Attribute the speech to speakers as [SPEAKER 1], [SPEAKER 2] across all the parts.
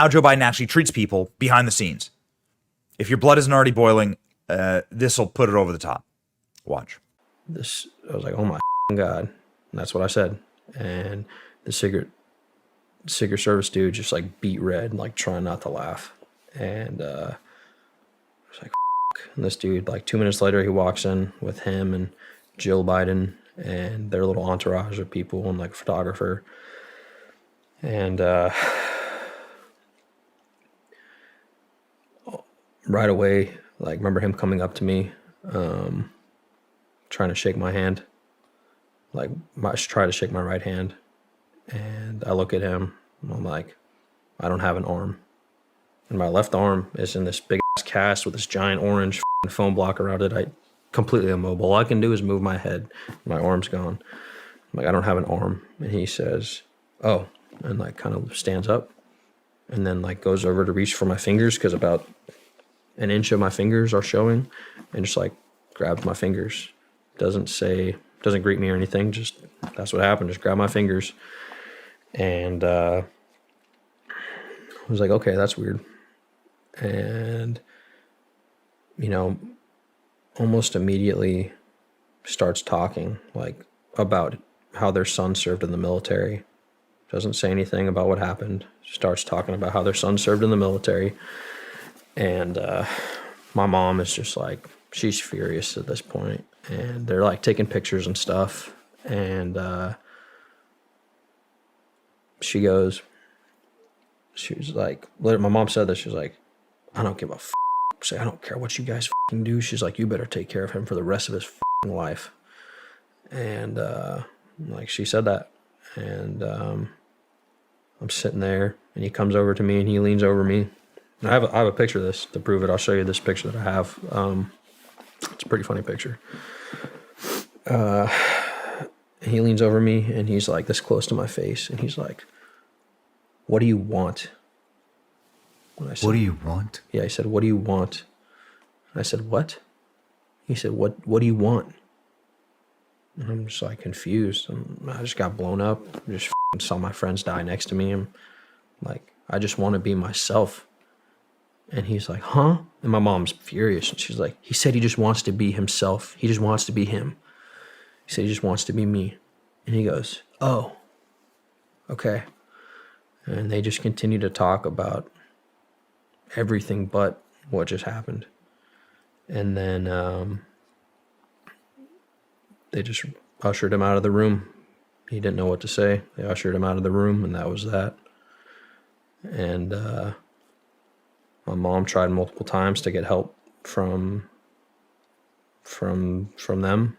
[SPEAKER 1] how Joe Biden actually treats people behind the scenes. If your blood isn't already boiling, this will put it over the top. Watch.
[SPEAKER 2] I was like, oh my God. And that's what I said. And the Secret Service dude just like beat red, like trying not to laugh. And I was like, and this dude, like 2 minutes later, he walks in with him and Jill Biden and their little entourage of people and like a photographer. And right away, like, remember him coming up to me, trying to shake my hand, like, try to shake my right hand. And I look at him, and I'm like, I don't have an arm. And my left arm is in this big ass cast with this giant orange foam block around it. I completely immobile. All I can do is move my head. My arm's gone. I'm like, I don't have an arm. And he says, oh, and like kind of stands up and then like goes over to reach for my fingers because about an inch of my fingers are showing, and just like grabs my fingers. Doesn't greet me or anything. Just, that's what happened. Just grab my fingers. And I was like, okay, that's weird. And, you know, almost immediately starts talking like about how their son served in the military. Doesn't say anything about what happened. Starts talking about how their son served in the military. And my mom is just like, she's furious at this point. And they're like taking pictures and stuff. And she was like, my mom said this, she was like, I don't give a f***. Say, I don't care what you guys f***ing do. She's like, you better take care of him for the rest of his f***ing life. And like, she said that. And I'm sitting there, and he comes over to me, and he leans over me. And I have a picture of this to prove it. I'll show you this picture that I have. It's a pretty funny picture. He leans over me, and he's like this close to my face, and he's like, what do you want? I said,
[SPEAKER 1] what do you want?
[SPEAKER 2] Yeah, he said, what do you want? I said, what? He said, what do you want? And I'm just like confused. I just got blown up. I just saw my friends die next to me. I'm like, I just want to be myself. And he's like, huh? And my mom's furious. And she's like, he said he just wants to be himself. He just wants to be him. He said he just wants to be me. And he goes, oh, okay. And they just continue to talk about everything but what just happened. And then they just ushered him out of the room. He didn't know what to say. They ushered him out of the room, and that was that. And my mom tried multiple times to get help from them,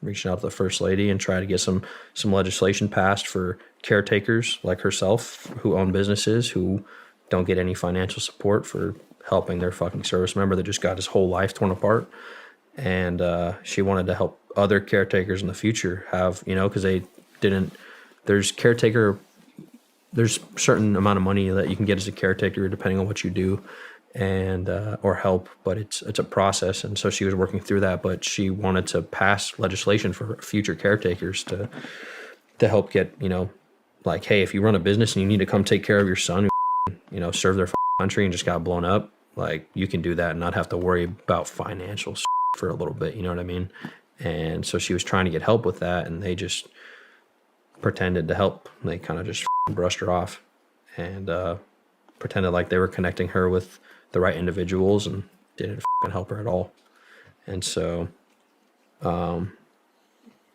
[SPEAKER 2] reaching out to the First Lady and try to get some legislation passed for caretakers like herself who own businesses who don't get any financial support for helping their fucking service member that just got his whole life torn apart. And she wanted to help other caretakers in the future have, you know, because there's certain amount of money that you can get as a caretaker depending on what you do, and or help, but it's a process. And so she was working through that, but she wanted to pass legislation for future caretakers to help get, you know, like, hey, if you run a business and you need to come take care of your son who, you know, served their country and just got blown up, like, you can do that and not have to worry about financial for a little bit, you know what I mean? And so she was trying to get help with that, and they just pretended to help. They kind of just brushed her off and pretended like they were connecting her with the right individuals and didn't help her at all. And so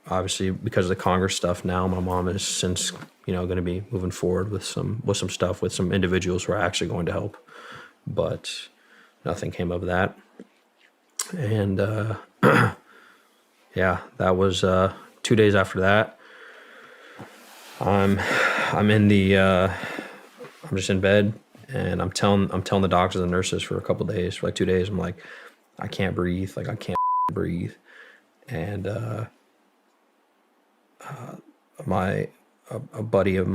[SPEAKER 2] obviously, because of the Congress stuff now, my mom is since, you know, going to be moving forward with some stuff with some individuals who are actually going to help, but nothing came of that. And yeah, that was 2 days after that. I'm in the I'm just in bed, and I'm telling the doctors and the nurses for a couple of days, for like 2 days, I'm like, I can't breathe, like I can't breathe. And a buddy of mine